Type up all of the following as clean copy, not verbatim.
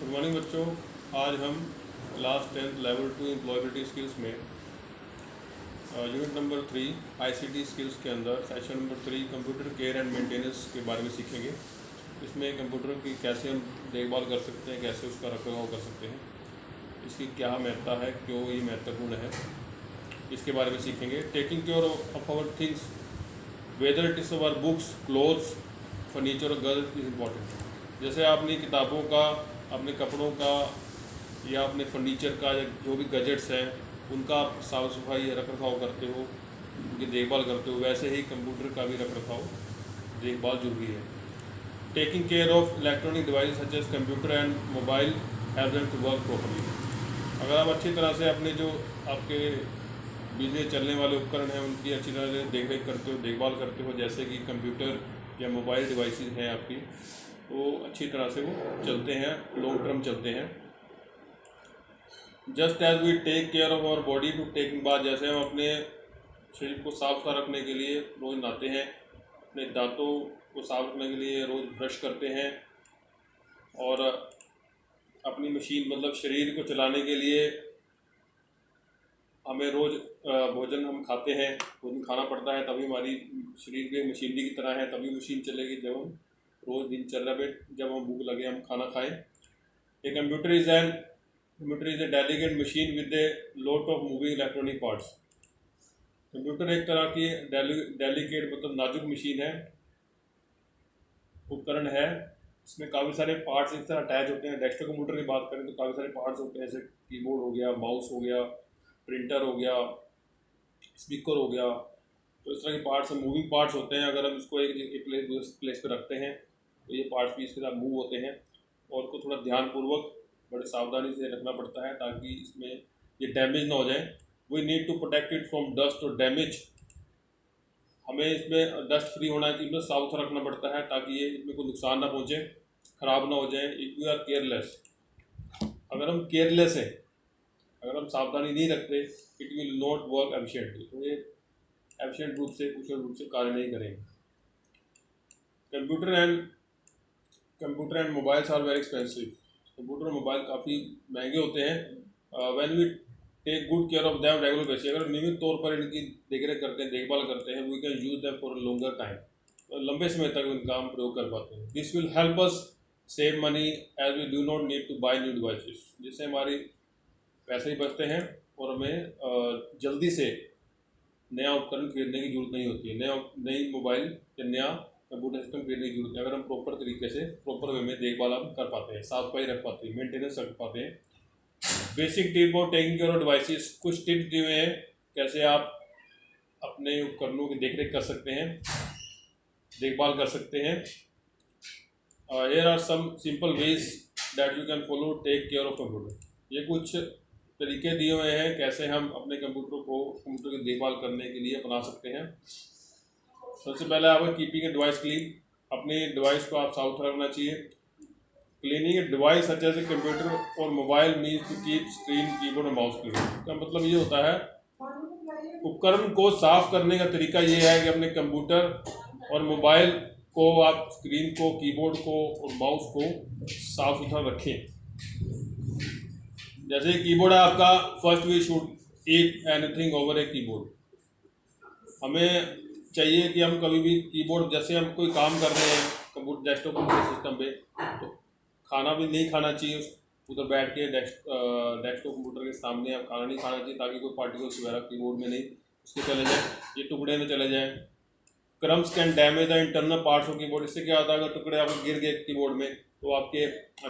Good morning बच्चों। आज हम class 10th level 2 employability skills में यूनिट नंबर 3 आईसीटी स्किल्स के अंदर session number 3 computer care and maintenance के बारे में सीखेंगे। इसमें कंप्यूटर की कैसे हम देखभाल कर सकते हैं, कैसे उसका रखरखाव कर सकते हैं, इसकी क्या महत्ता है, क्यों ये महत्वपूर्ण है, इसके बारे में सीखेंगे। Taking care of our things whether it is our books, clothes, furniture और गर्ल इज़ इम्पॉर्टेंट। जैसे आपने किताबों का, अपने कपड़ों का या अपने फर्नीचर का या जो भी गैजेट्स हैं उनका आप साफ़ सफाई रख रखाव करते हो, उनकी देखभाल करते हो, वैसे ही कंप्यूटर का भी रख रखाव देखभाल जरूरी है। Taking care of electronic device such as computer and mobile help them to work properly. अगर आप अच्छी तरह से अपने जो आपके बिजली चलने वाले उपकरण हैं उनकी अच्छी तरह से देख रेख करते हो, देखभाल करते हो, जैसे कि कंप्यूटर या मोबाइल डिवाइसेस हैं आपकी, वो अच्छी तरह से वो चलते हैं, लॉन्ग टर्म चलते हैं। Just as we take care of our body to taking bath, जैसे हम अपने शरीर को साफ सुथरा रखने के लिए रोज़ नहाते हैं, अपने दांतों को साफ रखने के लिए रोज़ ब्रश करते हैं, और अपनी मशीन मतलब शरीर को चलाने के लिए हमें रोज़ भोजन हम खाते हैं, भोजन खाना पड़ता है, तभी हमारी शरीर की मशीनरी की तरह है, तभी मशीन चलेगी जब हम रोज़ दिनचर्या में जब हम भूख लगे हम खाना खाएं। A computer is a delicate machine with a lot of moving electronic parts. Computer एक तरह की डेलिकेट मतलब नाजुक मशीन है, उपकरण है। इसमें काफ़ी सारे पार्ट्स इस तरह अटैच होते हैं। डेस्कटॉप कंप्यूटर की बात करें तो काफ़ी सारे पार्ट्स होते हैं, जैसे कीबोर्ड हो गया, माउस हो गया, प्रिंटर हो गया, स्पीकर हो गया। तो इस तरह के पार्ट्स मूविंग पार्ट्स होते हैं। अगर हम इसको एक प्लेस पे रखते हैं तो ये पार्ट्स भी इसके साथ मूव होते हैं, और को थोड़ा ध्यानपूर्वक बड़े सावधानी से रखना पड़ता है ताकि इसमें ये डैमेज ना हो जाए। We need to protect it from dust और डैमेज। हमें इसमें डस्ट फ्री होना चाहिए, इसमें साफ सुथरा रखना पड़ता है ताकि ये इसमें कोई नुकसान ना पहुँचे, ख़राब ना हो जाए। इफ़ यू आर केयरलेस, अगर हम केयरलेस हैं, अगर हम सावधानी नहीं रखते, it will not work efficiently, तो ये एफिशिएंट रूप से, कुशल रूप से कार्य नहीं करेंगे। Computer and mobiles are very expensive. Computer और मोबाइल काफ़ी महंगे होते हैं। When we take good care of them regular basis, अगर नियमित तौर पर इनकी देखरेख करते हैं, देखभाल करते हैं, we can use them for longer time, तो लंबे समय तक इनका हम प्रयोग कर पाते हैं। This will help us save money as we do not need to buy new devices, जिससे हमारी पैसे ही बचते हैं और हमें जल्दी से नया उपकरण खरीदने की जरूरत नहीं होती है, नई मोबाइल या नया कंप्यूटर सिस्टम खरीदने की जरूरत है, अगर हम प्रॉपर तरीके से प्रॉपर वे में देखभाल हम कर पाते हैं, साफ सफाई रख पाते हैं, मेंटेनेंस रख पाते हैं। बेसिक टिप और टेकिंग केयर ऑफ डिवाइसेस, कुछ टिप्स दिए हुए हैं कैसे आप अपने उपकरणों की देखरेख कर सकते हैं, देखभाल कर सकते हैं। Here are some simple ways that you can follow take care of computer. ये कुछ तरीके दिए हुए हैं कैसे हम अपने कंप्यूटर की देखभाल करने के लिए अपना सकते हैं। सबसे पहले आपको कीपिंग ए डिवाइस क्लीन, अपने डिवाइस को आप साफ सुथरा रखना चाहिए। Cleaning a device such as a computer और mobile means to keep screen, keyboard और माउस क्लीन। इसका मतलब ये होता है उपकरण को साफ करने का तरीका ये है कि अपने कंप्यूटर और मोबाइल को आप स्क्रीन को, कीबोर्ड को और माउस को साफ सुथरा रखें। जैसे कीबोर्ड है आपका, first we should eat anything over a keyboard. हमें चाहिए कि हम कभी भी कीबोर्ड, जैसे हम कोई काम कर रहे हैं कंप्यूटर डेस्कटॉप कंप्यूटर सिस्टम पे, तो खाना भी नहीं खाना चाहिए उधर बैठ के डेस्कटॉप कंप्यूटर के सामने आप खाना नहीं खाना चाहिए, ताकि कोई पार्टिकल्स वगैरह कीबोर्ड में नहीं उसके चले जाए, ये टुकड़े में चले जाएँ। Crumbs can damage the internal parts of keyboard. इससे क्या होता है, अगर टुकड़े आपको गिर गए कीबोर्ड में तो आपके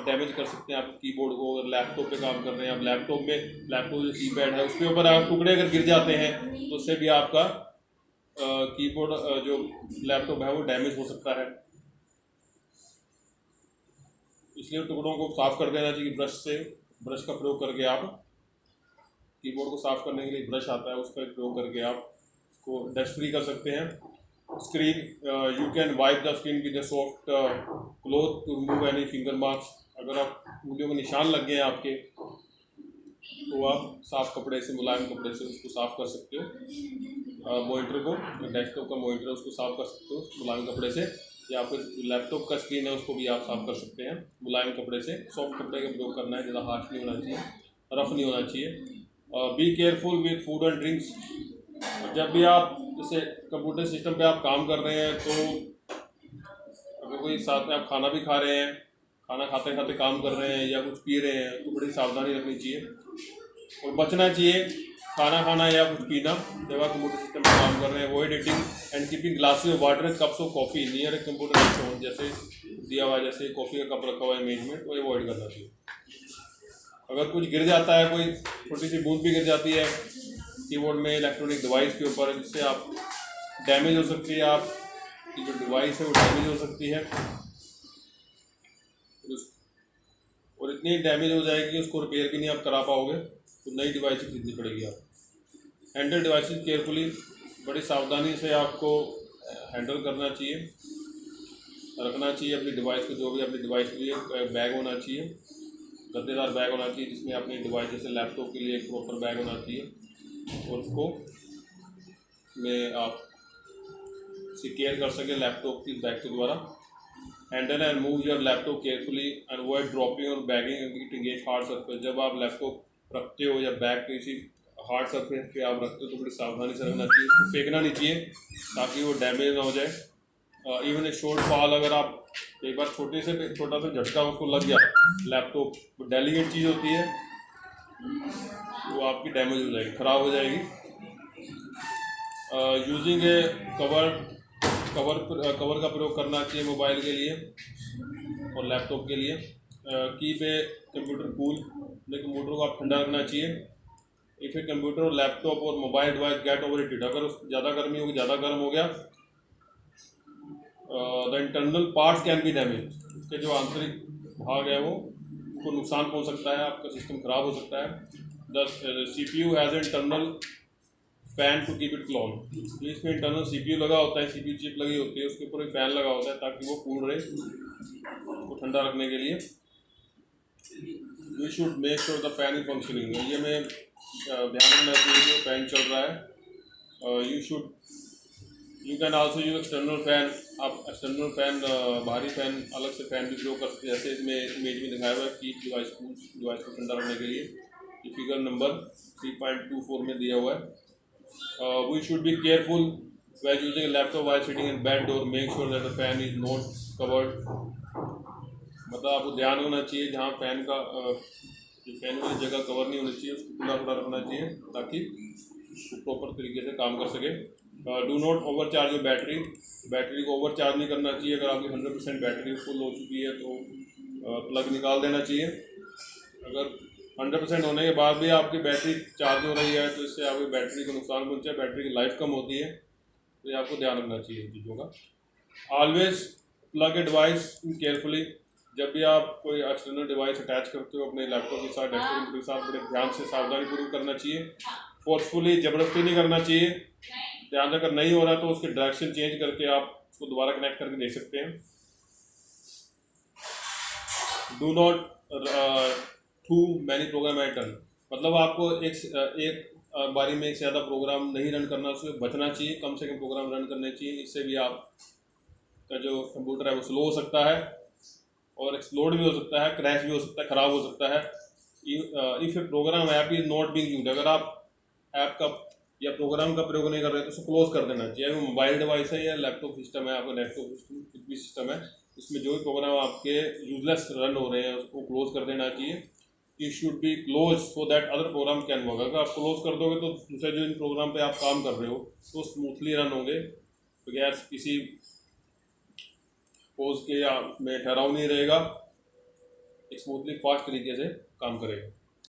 डैमेज कर सकते हैं आपके कीबोर्ड को। अगर लैपटॉप पे काम कर रहे हैं आप, लैपटॉप जो कीपैड है उसके ऊपर आप टुकड़े अगर गिर जाते हैं तो उससे भी आपका कीबोर्ड जो लैपटॉप है वो डैमेज हो सकता है। इसलिए टुकड़ों को साफ़ कर देना चाहिए ब्रश का प्रयोग करके। आप कीबोर्ड को साफ़ करने के लिए ब्रश आता है, उसका प्रयोग करके आप उसको डस्ट फ्री कर सकते हैं। Screen, you can wipe the screen with a soft cloth to remove any finger marks. अगर आप उंगलियों के निशान लग गए हैं आपके तो आप साफ कपड़े से, मुलायम कपड़े से उसको साफ़ कर सकते हो। मॉनिटर को, डेस्कटॉप का मॉनिटर उसको साफ कर सकते हो मुलायम कपड़े से। या फिर लैपटॉप का स्क्रीन है उसको भी आप साफ कर सकते हैं मुलायम कपड़े से। सॉफ्ट कपड़े का प्रयोग करना है, ज़्यादा हार्श नहीं होना चाहिए, रफ नहीं होना चाहिए। Be careful with food and drinks. जब भी आप जैसे कंप्यूटर सिस्टम पे आप काम कर रहे हैं तो अगर कोई साथ में आप खाना भी खा रहे हैं, खाना खाते खाते काम कर रहे हैं या कुछ पी रहे हैं तो बड़ी सावधानी रखनी चाहिए और बचना चाहिए खाना खाना या कुछ पीना जब आप कंप्यूटर सिस्टम पर काम कर रहे हैं। Avoid eating and keeping glasses of water and cups of coffee near a computer stone. जैसे दिया हुआ है, जैसे कॉफ़ी का कप रखा हुआ है इमेज में, वो अवॉइड करना चाहिए। अगर कुछ गिर जाता है, कोई छोटी सी बूंद भी गिर जाती है कीबोर्ड में इलेक्ट्रॉनिक डिवाइस के ऊपर, जिससे आप डैमेज हो सकती है, आपकी जो डिवाइस है वो डैमेज हो सकती है और इतनी डैमेज हो जाएगी उसको रिपेयर भी नहीं आप करा पाओगे, तो नई डिवाइस खरीदनी पड़ेगी आप। हैंडल डिवाइसेस केयरफुली, बड़ी सावधानी से आपको हैंडल करना चाहिए, रखना चाहिए अपनी डिवाइस को। जो भी अपनी डिवाइस के लिए बैग होना चाहिए, गद्देदार बैग होना चाहिए जिसमें अपनी डिवाइस जैसे लैपटॉप के लिए एक प्रॉपर बैग होना चाहिए और उसको में आप सिक्योर कर सकें लैपटॉप की बैग के द्वारा। Handle and move your laptop carefully and avoid dropping और बैगिंग इंगेज हार्ड सर्फेस। जब आप लैपटॉप रखते हो या बैग किसी हार्ड सर्फेस पे आप रखते हो तो बड़ी सावधानी से रखना चाहिए, उसको फेंकना नहीं चाहिए ताकि वो डैमेज ना हो जाए। इवन ए शॉर्ट फॉल, अगर आप एक बार छोटा सा झटका उसको लग गया, लैपटॉप वो डेलिकेट चीज़ होती है, वो आपकी डैमेज हो जाएगी, ख़राब हो जाएगी। यूजिंग ए कवर का प्रयोग करना चाहिए मोबाइल के लिए और लैपटॉप के लिए। कीप ए कंप्यूटर कूल, अपने कंप्यूटर को आप ठंडा रखना चाहिए। इफ़ ए कंप्यूटर और लैपटॉप और मोबाइल डिवाइस गेट ओवरहीटेड, अगर ज़्यादा गर्मी होगी, ज़्यादा गर्म हो गया, the internal parts can be damage, उसके जो आंतरिक भाग है वो उनको नुकसान पहुंच सकता है, आपका सिस्टम ख़राब हो सकता है। The CPU has internal fan to keep it clone, इसमें इंटरनल CPU लगा होता है, CPU चिप लगी होती है, उसके ऊपर एक फ़ैन लगा होता है ताकि वो कूल रहे, उसको ठंडा रखने के लिए। We should make sure the fan is functioning, ये हमें ध्यान रखना चाहिए कि फैन चल रहा है। You can also use external fan, आप एक्सटर्नल फ़ैन बाहरी फ़ैन अलग से फ़ैन भी प्रयोग कर सकते हैं, जैसे इसमें इमेज में दिखाया हुआ है कीप डिवाइस को ठंडा रखने के लिए, ये फिगर नंबर 3.24 में दिया हुआ है। We should be careful when using laptop while sitting in bed और make sure that the fan is not covered, मतलब आपको ध्यान रखना चाहिए जहाँ फैन वाली जगह कवर नहीं होनी चाहिए, उसको खुला खुला रखना चाहिए ताकि प्रॉपर तरीके से काम कर सके। Do not over charge your battery को ओवर चार्ज नहीं करना चाहिए। अगर आपकी 100% बैटरी फुल हो चुकी है तो प्लग निकाल देना चाहिए। अगर 100% होने के बाद भी आपकी बैटरी चार्ज हो रही है तो इससे आपकी बैटरी को नुकसान पहुँचे, बैटरी की लाइफ कम होती है, तो ये आपको ध्यान रखना चाहिए इन चीज़ों का। Always plug a device carefully, जब भी आप कोई एक्सटर्नल डिवाइस अटैच करते हो अपने लैपटॉप के साथ, डेस्कटॉप के साथ, बड़े ध्यान से सावधानी पूर्वक करना चाहिए। फोर्सफुली ज़बरदस्ती नहीं करना चाहिए, ध्यान से अगर नहीं हो रहा तो उसके डायरेक्शन चेंज करके आप उसको दोबारा कनेक्ट करके देख सकते हैं। Do not too many program at turn, मतलब आपको एक बारी में एक से ज़्यादा प्रोग्राम नहीं रन करना, उससे बचना चाहिए, कम से कम प्रोग्राम रन करने चाहिए। इससे भी आपका जो कंप्यूटर है वो स्लो हो सकता है और एक्सप्लोड भी हो सकता है, क्रैश भी हो सकता है, ख़राब हो सकता है। If a program app is not being used, अगर आप ऐप का या प्रोग्राम का प्रयोग नहीं कर रहे तो उसको क्लोज कर देना चाहिए। अगर मोबाइल डिवाइस है या लैपटॉप सिस्टम है, आपका डेस्कटॉप सिस्टम, कुछ भी सिस्टम है, इसमें जो भी प्रोग्राम आपके यूजलेस रन हो रहे हैं उसको क्लोज कर देना चाहिए। You should be close so that other program can work. अगर आप क्लोज कर दोगे तो दूसरे जो इन प्रोग्राम पे आप काम कर रहे हो तो स्मूथली रन होंगे, बगैर किसी पोज के या उसमें ठहराव नहीं रहेगा, एक स्मूथली फास्ट तरीके से काम करेगा।